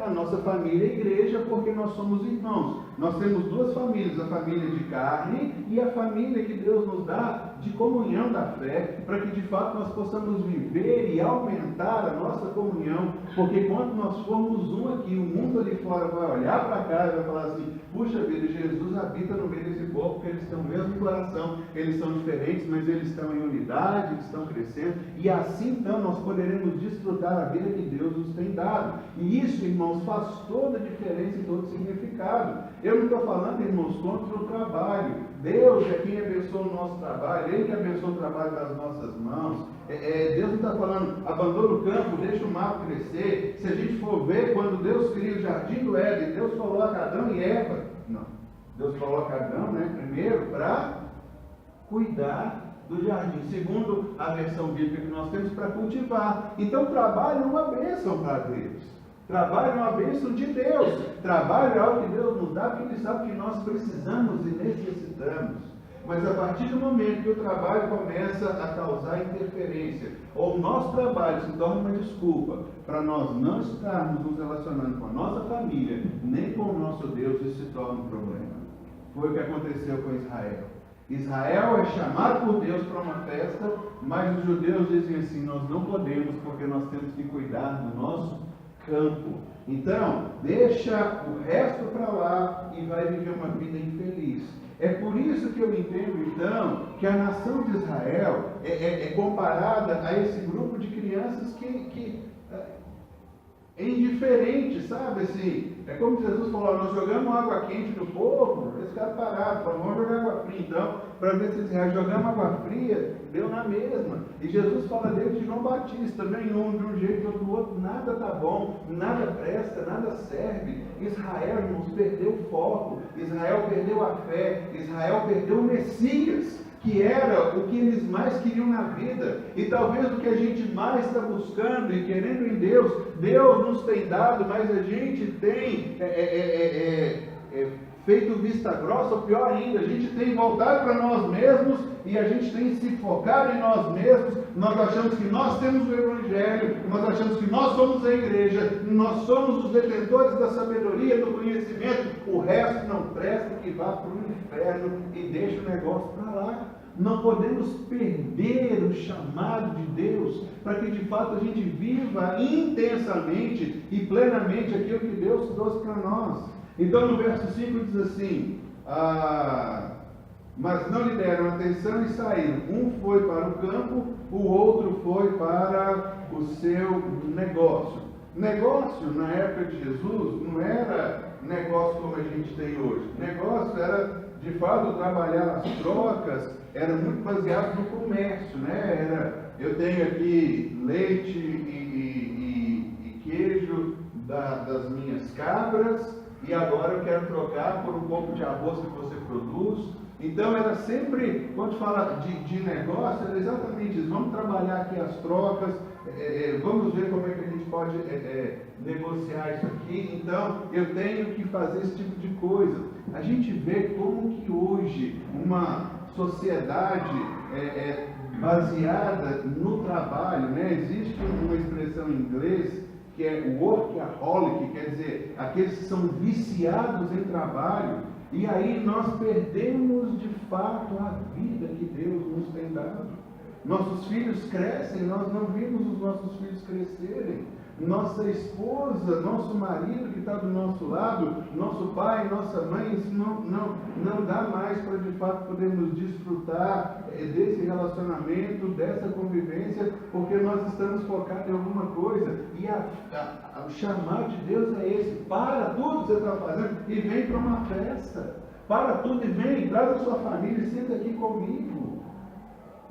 a nossa família é igreja, porque nós somos irmãos. Nós temos 2 famílias, a família de carne e a família que Deus nos dá de comunhão da fé, para que de fato nós possamos viver e aumentar a nossa comunhão, porque quando nós formos um aqui, o mundo ali fora vai olhar para cá e vai falar assim, puxa vida, Jesus habita no meio desse povo, porque eles têm o mesmo coração, eles são diferentes, mas eles estão em unidade, eles estão crescendo, e assim então nós poderemos desfrutar a vida que Deus nos tem dado. E isso, irmãos, faz toda a diferença e todo o significado. Eu não estou falando, irmãos, contra o trabalho. Deus é quem abençoa o nosso trabalho, Ele que abençoa o trabalho das nossas mãos. Deus não está falando, abandona o campo, deixa o mato crescer. Se a gente for ver, quando Deus cria o jardim do Éden, Deus coloca Adão e Eva. Não. Deus coloca Adão, primeiro para cuidar do jardim, segundo a versão bíblica que nós temos, para cultivar. Então, trabalho é uma bênção para Deus. Trabalho é uma bênção de Deus. Trabalho é algo que Deus nos dá, porque Ele sabe que nós precisamos e necessitamos. Mas a partir do momento que o trabalho começa a causar interferência, ou o nosso trabalho se torna uma desculpa para nós não estarmos nos relacionando com a nossa família, nem com o nosso Deus, isso se torna um problema. Foi o que aconteceu com Israel. Israel é chamado por Deus para uma festa, mas os judeus dizem assim, nós não podemos porque nós temos que cuidar do nosso campo. Então, deixa o resto para lá e vai viver uma vida infeliz. É por isso que eu entendo, então, que a nação de Israel é comparada a esse grupo de crianças que é indiferente, sabe? Assim, é como Jesus falou, nós jogamos água quente no povo, eles ficaram parados, falaram, vamos jogar água fria então, para ver se eles reagem. Jogamos água fria, deu na mesma. E Jesus fala dele de João Batista, também um de um jeito, outro do outro, nada tá bom, nada presta, nada serve. Israel, irmãos, perdeu o foco, Israel perdeu a fé, Israel perdeu o Messias, que era o que eles mais queriam na vida. E talvez o que a gente mais está buscando e querendo em Deus, Deus nos tem dado, mas a gente tem feito vista grossa, ou pior ainda, a gente tem voltado para nós mesmos e a gente tem se focado em nós mesmos. Nós achamos que nós temos o Evangelho, nós achamos que nós somos a igreja, nós somos os detentores da sabedoria, do conhecimento, o resto não presta, que vá para o inferno e deixa o negócio para lá. Não podemos perder o chamado de Deus para que de fato a gente viva intensamente e plenamente aquilo que Deus trouxe para nós. Então no verso 5 diz assim, mas não lhe deram atenção e saíram. Um foi para o campo, o outro foi para o seu negócio. Negócio na época de Jesus não era negócio como a gente tem hoje. Negócio era, de fato, trabalhar as trocas, era muito baseado no comércio, eu tenho aqui leite e queijo das minhas cabras, e agora eu quero trocar por um pouco de arroz que você produz. Então era sempre, quando fala de negócio, era exatamente isso, vamos trabalhar aqui as trocas, vamos ver como é que a gente pode negociar isso aqui. Então eu tenho que fazer esse tipo de coisa. A gente vê como que hoje uma sociedade baseada no trabalho, existe uma expressão em inglês que é workaholic, quer dizer, aqueles que são viciados em trabalho, e aí nós perdemos de fato a vida que Deus nos tem dado. Nossos filhos crescem, nós não vimos os nossos filhos crescerem. Nossa esposa, nosso marido que está do nosso lado, nosso pai, nossa mãe, isso não dá mais para de fato podermos desfrutar desse relacionamento, dessa convivência, porque nós estamos focados em alguma coisa. E o chamado de Deus é esse: para tudo que você está fazendo e vem para uma festa. Para tudo e vem, traz a sua família e senta aqui comigo.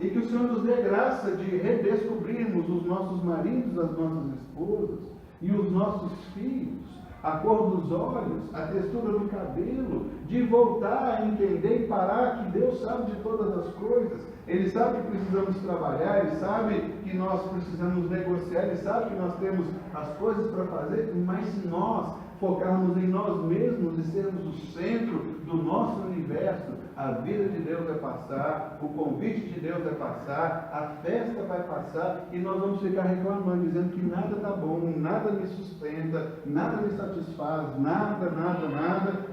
E que o Senhor nos dê graça de redescobrirmos os nossos maridos, as nossas esposas e os nossos filhos, a cor dos olhos, a textura do cabelo, de voltar a entender e parar que Deus sabe de todas as coisas. Ele sabe que precisamos trabalhar, Ele sabe que nós precisamos negociar, Ele sabe que nós temos as coisas para fazer, mas se nós focarmos em nós mesmos e sermos o centro do nosso universo, a vida de Deus vai passar, o convite de Deus vai passar, a festa vai passar e nós vamos ficar reclamando, dizendo que nada está bom, nada me sustenta, nada me satisfaz, nada,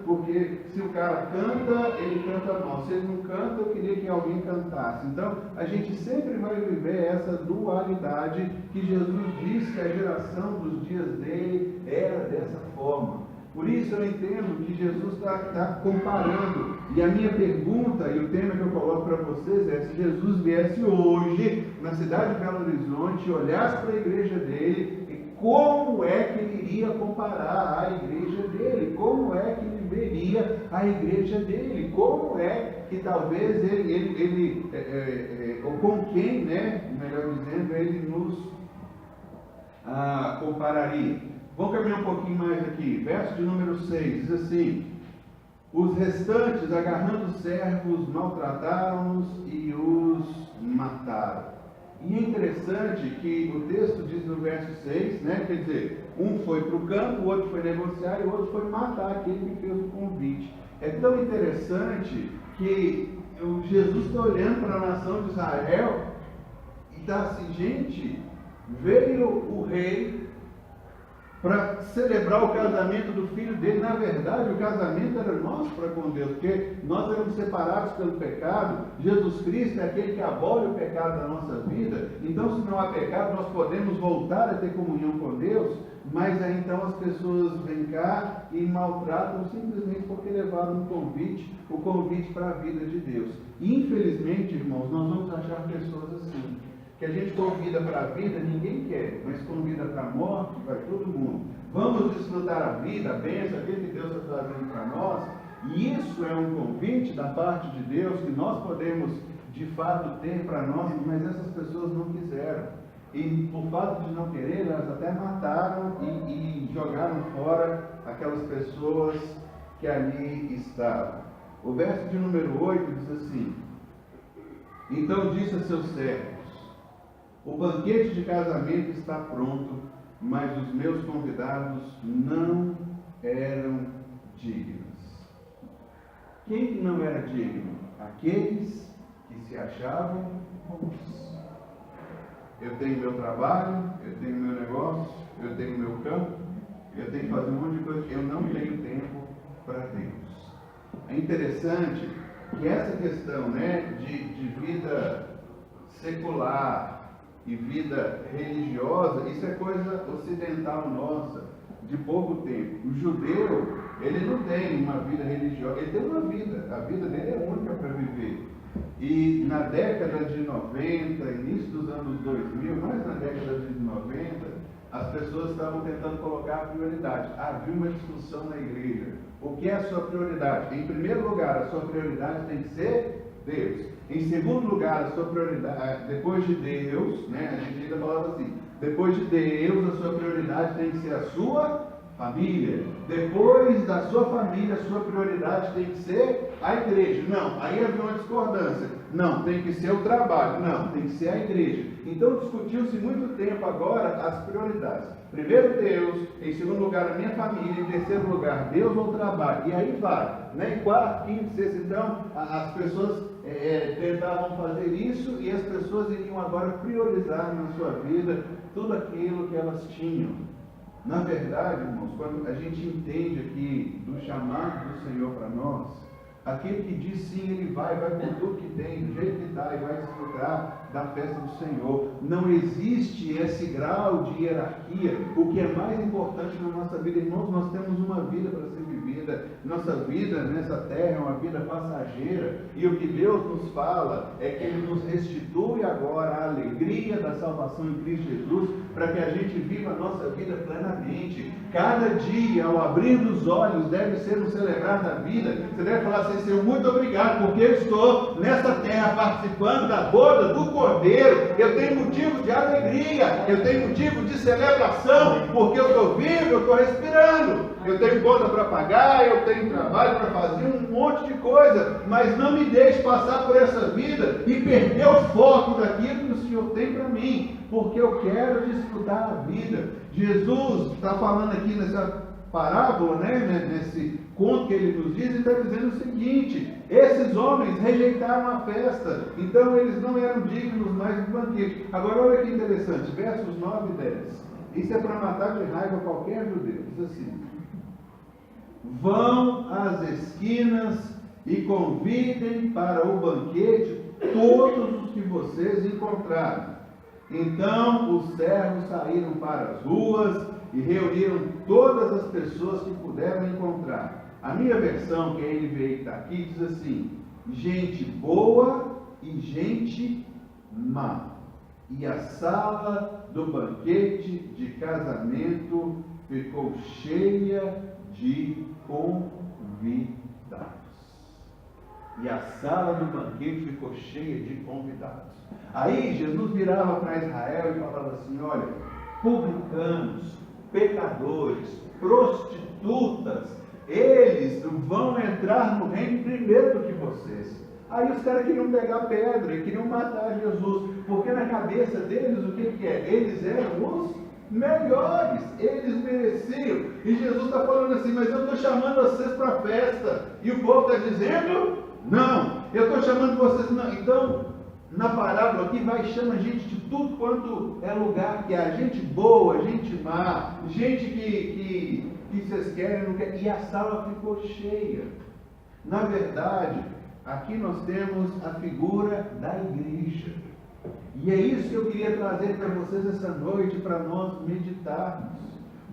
porque se o cara canta, ele canta mal, se ele não canta, eu queria que alguém cantasse. Então, a gente sempre vai viver essa dualidade que Jesus diz que a geração dos dias dele era dessa forma. Por isso eu entendo que Jesus está comparando. E a minha pergunta e o tema que eu coloco para vocês é: se Jesus viesse hoje na cidade de Belo Horizonte, olhasse para a igreja dele, como é que ele iria comparar a igreja dele? Como é que ele veria a igreja dele. Como é que talvez ou com quem, né, melhor dizendo, ele nos compararia? Vamos caminhar um pouquinho mais aqui. Verso de número 6, diz assim: os restantes, agarrando os servos, maltrataram-nos e os mataram. E é interessante que o texto diz no verso 6, né, quer dizer, um foi para o campo, o outro foi negociar e o outro foi matar aquele que fez o convite. É tão interessante que Jesus está olhando para a nação de Israel e está assim: gente, veio o rei para celebrar o casamento do filho dele. Na verdade, o casamento era nosso para com Deus, porque nós éramos separados pelo pecado. Jesus Cristo é aquele que abole o pecado da nossa vida. Então, se não há pecado, nós podemos voltar a ter comunhão com Deus. Mas aí então as pessoas vêm cá e maltratam simplesmente porque levaram o convite para a vida de Deus. Infelizmente, irmãos, nós vamos achar pessoas assim, que a gente convida para a vida, ninguém quer, mas convida para a morte, vai todo mundo. Vamos desfrutar a vida, a bênção, aquilo que Deus está trazendo para nós. E isso é um convite da parte de Deus que nós podemos de fato ter para nós, mas essas pessoas não quiseram. E por fato de não querer, elas até mataram e jogaram fora aquelas pessoas que ali estavam. O verso de número 8 diz assim: então disse a seus servos: o banquete de casamento está pronto, mas os meus convidados não eram dignos. Quem que não era digno? Aqueles que se achavam bons. Eu tenho meu trabalho, eu tenho meu negócio, eu tenho meu campo, eu tenho que fazer um monte de coisa. Eu não tenho tempo para Deus. É interessante que essa questão, né, de vida secular e vida religiosa, isso é coisa ocidental nossa, de pouco tempo. O judeu, ele não tem uma vida religiosa, ele tem uma vida, a vida dele é única para viver. E na década de 90, início dos anos 2000, mais na década de 90, as pessoas estavam tentando colocar a prioridade. Havia uma discussão na igreja. O que é a sua prioridade? Em primeiro lugar, a sua prioridade tem que ser Deus. Em segundo lugar, a sua prioridade, depois de Deus, né, a gente ainda falava assim, depois de Deus, a sua prioridade tem que ser a sua família. Depois da sua família, a sua prioridade tem que ser a igreja. Não, aí havia uma discordância. Não, tem que ser o trabalho. Não, tem que ser a igreja. Então discutiu-se muito tempo agora as prioridades. Primeiro Deus, em segundo lugar a minha família, em terceiro lugar Deus ou trabalho. E aí vai, né? Em quarto, quinto, sexto, então as pessoas tentavam fazer isso e as pessoas iriam agora priorizar na sua vida tudo aquilo que elas tinham. Na verdade, irmãos, quando a gente entende aqui do chamado do Senhor para nós, aquele que diz sim, ele vai com tudo que tem, do jeito que está, e vai desfrutar da festa do Senhor. Não existe esse grau de hierarquia. O que é mais importante na nossa vida, irmãos, nós temos uma vida para ser vivida. Nossa vida nessa terra é uma vida passageira. E o que Deus nos fala é que Ele nos restitui agora a alegria da salvação em Cristo Jesus, para que a gente viva a nossa vida plenamente. Cada dia, ao abrir dos olhos, deve ser um celebrar da vida. Você deve falar assim: Senhor, muito obrigado, porque eu estou nesta terra participando da boda do Cordeiro. Eu tenho motivo de alegria, eu tenho motivo de celebração, porque eu estou vivo, eu estou respirando. Eu tenho conta para pagar, eu tenho trabalho para fazer, um monte de coisa, mas não me deixe passar por essa vida e perder o foco daquilo que o Senhor tem para mim, porque eu quero desfrutar a vida. Jesus está falando aqui nessa parábola, né, nesse conto que ele nos diz, e está dizendo o seguinte: esses homens rejeitaram a festa, então eles não eram dignos mais do banquete. Agora olha que interessante, versos 9 e 10. Isso é para matar de raiva qualquer judeu. Diz assim: vão às esquinas e convidem para o banquete todos os que vocês encontrarem. Então os servos saíram para as ruas e reuniram todas as pessoas que puderam encontrar. A minha versão, que é a NVI está aqui, diz assim: gente boa e gente má. E a sala do banquete de casamento ficou cheia de convidados. E a sala do banquete ficou cheia de convidados. Aí Jesus virava para Israel e falava assim: olha, publicanos, pecadores, prostitutas, eles vão entrar no reino primeiro do que vocês. Aí os caras queriam pegar pedra e queriam matar Jesus, porque na cabeça deles o que é? Eles eram os melhores, eles mereciam. E Jesus está falando assim: mas eu estou chamando vocês para a festa, e o povo está dizendo: não, eu estou chamando vocês, não. Então, na parábola aqui vai e chama gente de tudo quanto é lugar que há, gente boa, gente má, gente que vocês querem, não querem, e a sala ficou cheia. Na verdade, aqui nós temos a figura da igreja. E é isso que eu queria trazer para vocês essa noite, para nós meditarmos.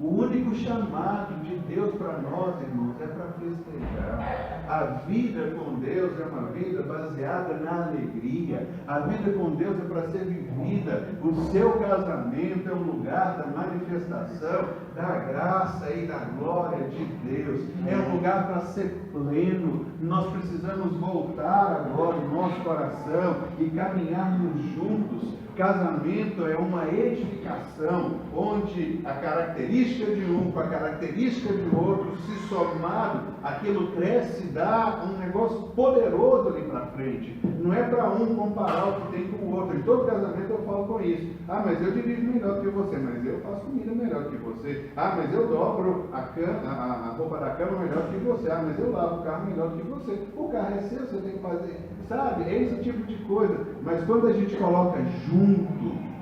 O único chamado de Deus para nós, irmãos, é para festejar. A vida com Deus é uma vida baseada na alegria. A vida com Deus é para ser vivida. O seu casamento é um lugar da manifestação da graça e da glória de Deus. É um lugar para ser pleno. Nós precisamos voltar agora o nosso coração e caminharmos juntos. Casamento é uma edificação onde a característica de um com a característica de outro, se somado, aquilo cresce e dá um negócio poderoso ali para frente. Não é para um comparar o que tem com o outro. Em todo casamento eu falo com isso. Ah, mas eu dirijo melhor do que você, mas eu faço comida melhor do que você. Ah, mas eu dobro a roupa da cama melhor do que você. Ah, mas eu lavo o carro melhor do que você. O carro é seu, você tem que fazer. Sabe? É esse tipo de coisa. Mas quando a gente coloca junto,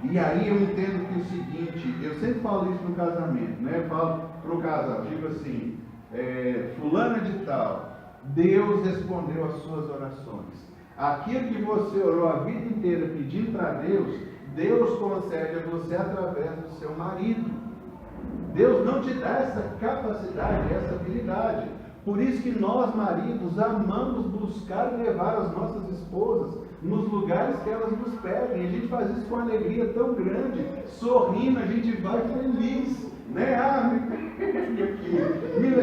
e aí eu entendo que é o seguinte, eu sempre falo isso no casamento, né? Eu falo para o casal, digo assim, fulana de tal, Deus respondeu as suas orações. Aquilo que você orou a vida inteira pedindo para Deus, Deus concede a você através do seu marido. Deus não te dá essa capacidade, essa habilidade. Por isso que nós, maridos, amamos buscar e levar as nossas esposas nos lugares que elas nos pedem. A gente faz isso com alegria tão grande, sorrindo, a gente vai feliz, né?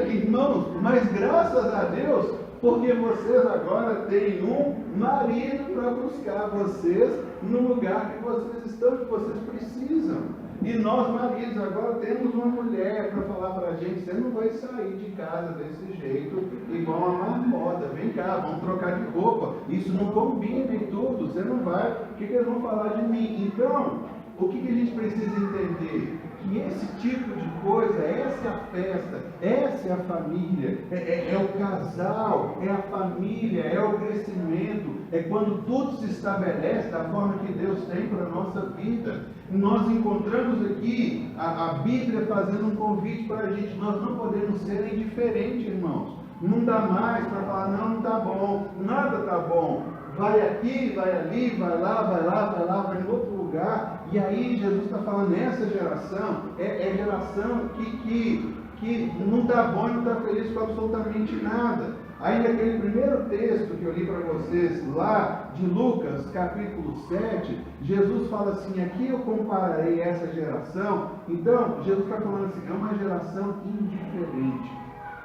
Irmãos, mas graças a Deus, porque vocês agora têm um marido para buscar vocês no lugar que vocês estão, que vocês precisam. E nós, maridos, agora temos uma mulher para falar para a gente: você não vai sair de casa desse jeito, igual uma marmota. Vem cá, vamos trocar de roupa. Isso não combina e tudo, você não vai. O que eles vão falar de mim? Então, o que a gente precisa entender? Que esse tipo de coisa, essa é a festa, essa é a família, é o casal, é a família, é o crescimento, é quando tudo se estabelece da forma que Deus tem para a nossa vida. Nós encontramos aqui a Bíblia fazendo um convite para a gente. Nós não podemos ser indiferentes, irmãos. Não dá mais para falar: não está bom, nada está bom. Vai aqui, vai ali, vai lá, vai lá, vai lá, vai em outro lugar. E aí Jesus está falando: essa geração é geração que não está bom e não está feliz com absolutamente nada. Aí naquele primeiro texto que eu li para vocês, lá de Lucas, capítulo 7, Jesus fala assim: aqui eu compararei essa geração. Então, Jesus está falando assim, é uma geração indiferente.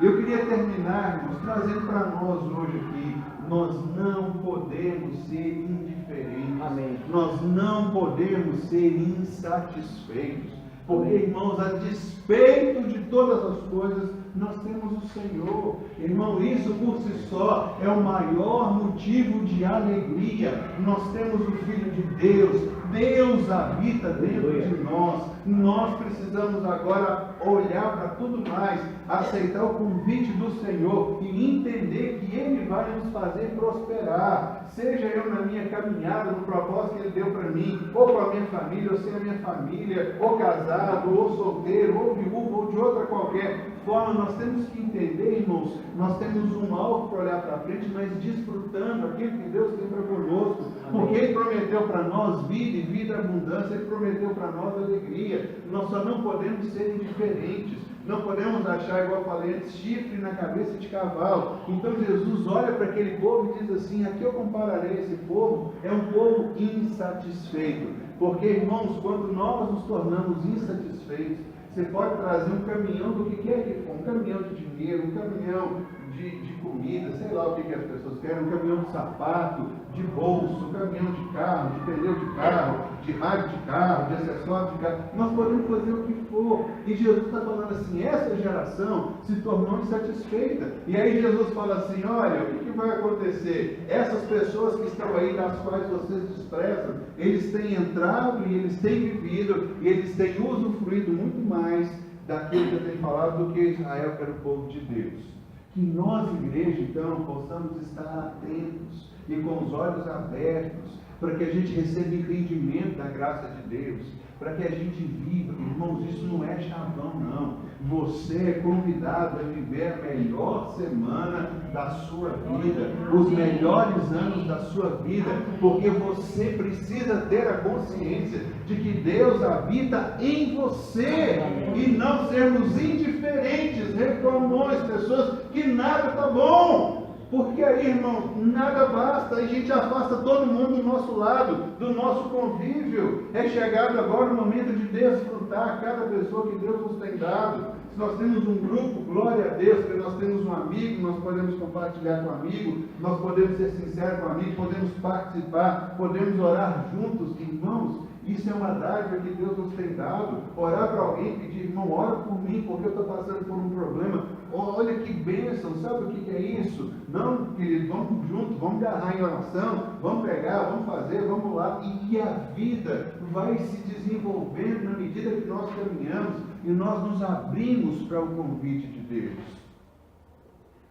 Eu queria terminar, irmãos, trazendo para nós hoje aqui: nós não podemos ser indiferentes. Amém. Nós não podemos ser insatisfeitos. Porque, irmãos, a despeito de todas as coisas, nós temos o Senhor. Irmão, isso por si só é o maior motivo de alegria. Nós temos o Filho de Deus. Deus habita dentro de nós. Nós precisamos agora olhar para tudo mais, aceitar o convite do Senhor e entender que Ele vai nos fazer prosperar. Seja eu na minha caminhada, no propósito que Ele deu para mim, ou com a minha família, ou sem a minha família, ou casado, ou solteiro, ou viúvo, ou de outra qualquer forma. Nós temos que entender, irmãos, nós temos um alvo para olhar para frente, mas desfrutando aquilo que Deus tem para conosco. Porque Ele prometeu para nós vida e vida abundância, Ele prometeu para nós alegria. Nós só não podemos ser indiferentes. Não podemos achar, igual eu falei antes, chifre na cabeça de cavalo. Então Jesus olha para aquele povo e diz assim: aqui eu compararei esse povo, é um povo insatisfeito. Porque, irmãos, quando nós nos tornamos insatisfeitos, você pode trazer um caminhão do que quer que for, um caminhão de dinheiro, um caminhão de comida, sei lá o que as pessoas querem, um caminhão de sapato, de bolso, um caminhão de carro, de pneu de carro, de rádio de carro, de acessório de carro. Nós podemos fazer o que for. E Jesus está falando assim, essa geração se tornou insatisfeita. E aí Jesus fala assim, olha, o que vai acontecer? Essas pessoas que estão aí, das quais vocês desprezam, eles têm entrado e eles têm vivido, e eles têm usufruído muito mais daquilo que eu tenho falado do que Israel, que era o povo de Deus. Que nós, igreja, então, possamos estar atentos e com os olhos abertos, para que a gente receba entendimento da graça de Deus, para que a gente viva. Irmãos, isso não é chavão, não. Você é convidado a viver a melhor semana da sua vida, os melhores anos da sua vida, porque você precisa ter a consciência de que Deus habita em você, e não sermos indiferentes, reclamões, pessoas que nada está bom. Porque aí, irmão, nada basta, a gente afasta todo mundo do nosso lado, do nosso convívio. É chegado agora o momento de desfrutar cada pessoa que Deus nos tem dado. Se nós temos um grupo, glória a Deus, que nós temos um amigo, nós podemos compartilhar com o amigo, nós podemos ser sinceros com o amigo, podemos participar, podemos orar juntos, irmãos. Isso é uma dádiva que Deus nos tem dado. Orar para alguém, pedir, irmão, ora por mim, porque eu estou passando por um problema. Olha que bênção, sabe o que é isso? Não, querido, vamos juntos, vamos agarrar em oração, vamos pegar, vamos fazer, vamos lá. E a vida vai se desenvolvendo na medida que nós caminhamos e nós nos abrimos para o convite de Deus.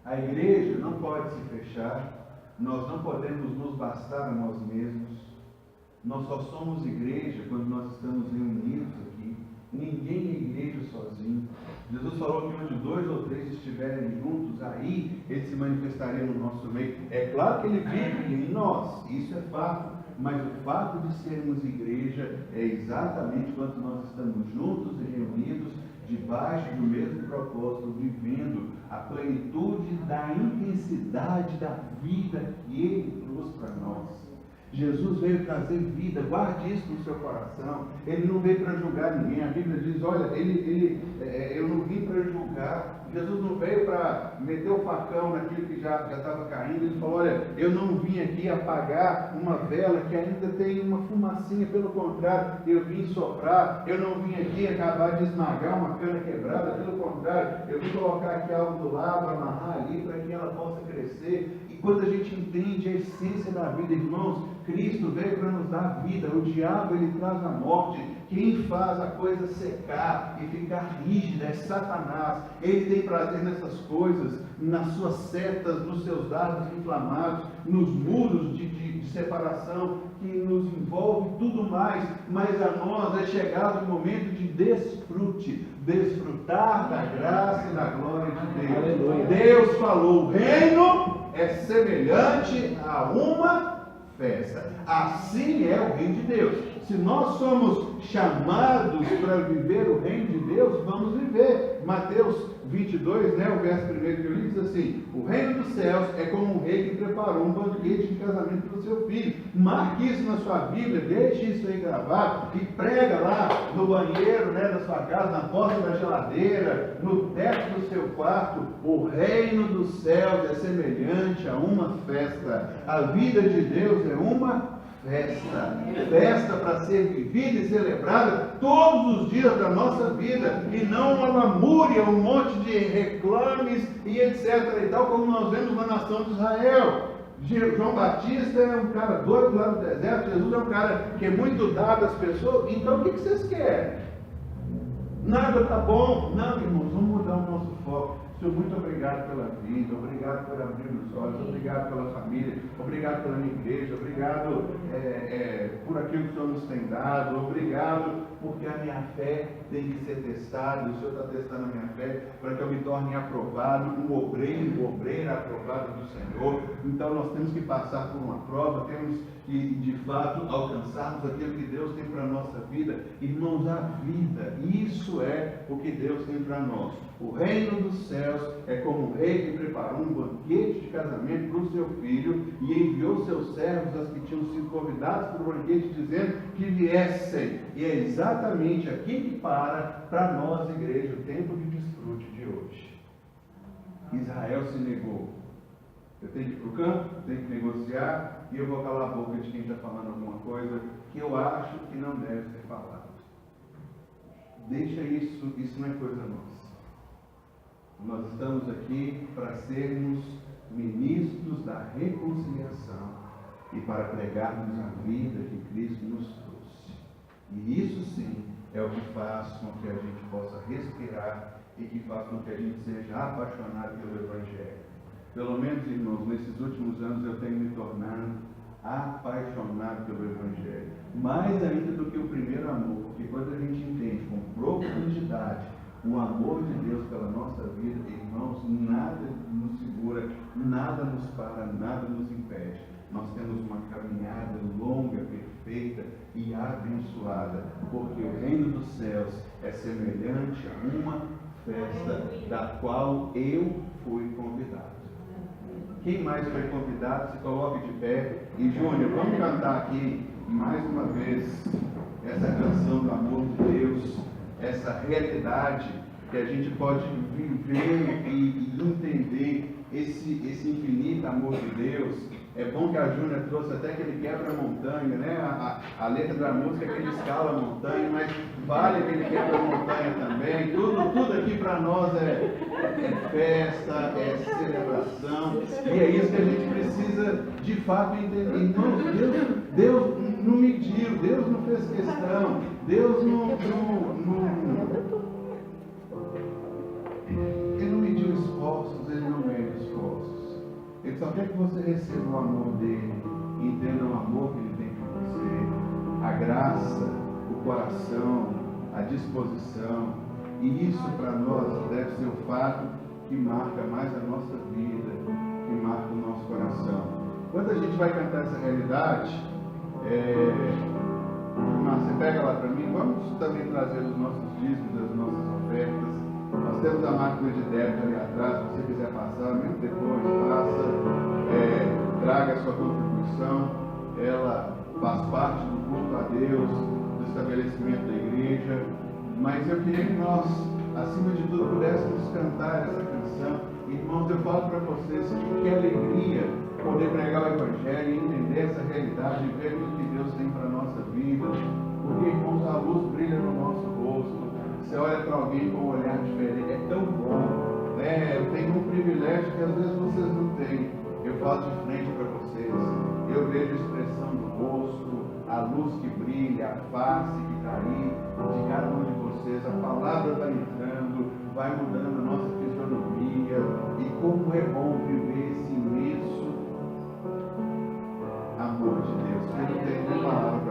A igreja não pode se fechar, nós não podemos nos bastar a nós mesmos. Nós só somos igreja quando nós estamos reunidos aqui. Ninguém é igreja sozinho. Jesus falou que onde 2 ou 3 estiverem juntos, aí Ele se manifestaria no nosso meio. É claro que Ele vive em nós, isso é fato. Mas o fato de sermos igreja é exatamente quando nós estamos juntos e reunidos, debaixo do mesmo propósito, vivendo a plenitude da intensidade da vida que Ele trouxe para nós. Jesus veio trazer vida, guarde isso no seu coração. Ele não veio para julgar ninguém. A Bíblia diz, olha, eu não vim para julgar. Jesus não veio para meter o facão naquilo que já estava caindo. Ele falou, olha, eu não vim aqui apagar uma vela que ainda tem uma fumacinha. Pelo contrário, eu vim soprar. Eu não vim aqui acabar de esmagar uma cana quebrada. Pelo contrário, eu vim colocar aqui algo do lado, amarrar ali para que ela possa crescer. Quando a gente entende a essência da vida, irmãos, Cristo veio para nos dar vida. O diabo, ele traz a morte. Quem faz a coisa secar e ficar rígida é Satanás. Ele tem prazer nessas coisas, nas suas setas, nos seus dardos inflamados, nos muros de separação que nos envolve, tudo mais. Mas a nós é chegado o momento de desfrute, desfrutar da graça e da glória de Deus. Aleluia. Deus falou, o reino é semelhante a uma festa. Assim é o reino de Deus. Se nós somos chamados para viver o reino de Deus, vamos viver. Mateus 22, o verso 1 que eu li, diz assim: o reino dos céus é como um rei que preparou um banquete de casamento para o seu filho. Marque isso na sua Bíblia, deixe isso aí gravado e prega lá no banheiro da sua casa, na porta da geladeira, no teto do seu quarto. O reino dos céus é semelhante a uma festa. A vida de Deus é uma festa para ser vivida e celebrada todos os dias da nossa vida, e não uma lamúria, um monte de reclames e etc e tal, como nós vemos na nação de Israel. João Batista é um cara doido lá no deserto, Jesus é um cara que é muito dado às pessoas. Então o que vocês querem? Nada está bom? Não, irmãos, vamos mudar o nosso foco. Senhor, muito obrigado pela vida, obrigado por abrir os olhos, obrigado pela família, obrigado pela minha igreja, obrigado por aquilo que o Senhor nos tem dado, obrigado porque a minha fé tem que ser testada, o Senhor está testando a minha fé para que eu me torne aprovado, um obreira aprovado do Senhor. Então nós temos que passar por uma prova, temos que de fato alcançarmos aquilo que Deus tem para a nossa vida. Irmãos, a vida, isso é o que Deus tem para nós. O reino dos céus é como um rei que preparou um banquete de casamento para o seu filho e enviou seus servos, as que tinham sido convidados para o banquete, dizendo que viessem. E é exatamente aqui que para nós, igreja, o tempo de desfrute de hoje. Israel se negou. Eu tenho que ir para o campo, eu tenho que negociar, e eu vou calar a boca de quem está falando alguma coisa que eu acho que não deve ser falado. Deixa isso não é coisa nossa. Nós estamos aqui para sermos ministros da reconciliação e para pregarmos a vida que Cristo nos trouxe. E isso sim é o que faz com que a gente possa respirar e que faz com que a gente seja apaixonado pelo Evangelho. Pelo menos, irmãos, nesses últimos anos eu tenho me tornado apaixonado pelo Evangelho. Mais ainda do que o primeiro amor, porque quando a gente entende com profundidade o amor de Deus pela nossa vida, irmãos, nada nos segura, nada nos para, nada nos impede. Nós temos uma caminhada longa, perfeita e abençoada, porque o reino dos céus é semelhante a uma festa da qual eu fui convidado. Quem mais foi convidado, se coloque de pé. E Júnior, vamos cantar aqui mais uma vez essa canção do amor de Deus, essa realidade que a gente pode viver e entender esse infinito amor de Deus. É bom que a Júnior trouxe até que ele quebra a montanha, né? A letra da música é que ele escala a montanha, mas vale que ele quebra a montanha também. Tudo aqui para nós é festa, é celebração, e é isso que a gente precisa de fato entender. Então, Deus não mediu, Deus não fez questão, Deus Ele não mediu esforços, Ele não mede esforços. Ele só quer que você receba o amor dele, entenda o amor que ele tem por você, a graça, o coração, a disposição. E isso para nós deve ser o fato que marca mais a nossa vida, que marca o nosso coração. Quando a gente vai cantar essa realidade, você pega lá para mim, vamos também trazer os nossos dízimos, as nossas ofertas. Nós temos a máquina de débito ali atrás, se você quiser passar, mesmo depois, passa, traga a sua contribuição, ela faz parte do culto a Deus, do estabelecimento da igreja, mas eu queria que nós, acima de tudo, pudéssemos cantar essa canção. Irmãos, eu falo para vocês que alegria poder pregar o Evangelho e entender essa realidade, e ver aquilo que Deus tem para a nossa vida, porque, irmãos, a luz brilha no nosso rosto. Você olha para alguém com um olhar diferente, é tão bom, né? Eu tenho um privilégio que às vezes vocês não têm. Eu falo de frente para vocês, eu vejo a expressão do rosto, a luz que brilha, a face que está aí, de cada um de vocês, a palavra vai entrando, vai mudando a nossa fisionomia, e como é bom viver esse imenso amor de Deus. Eu não tenho nem palavra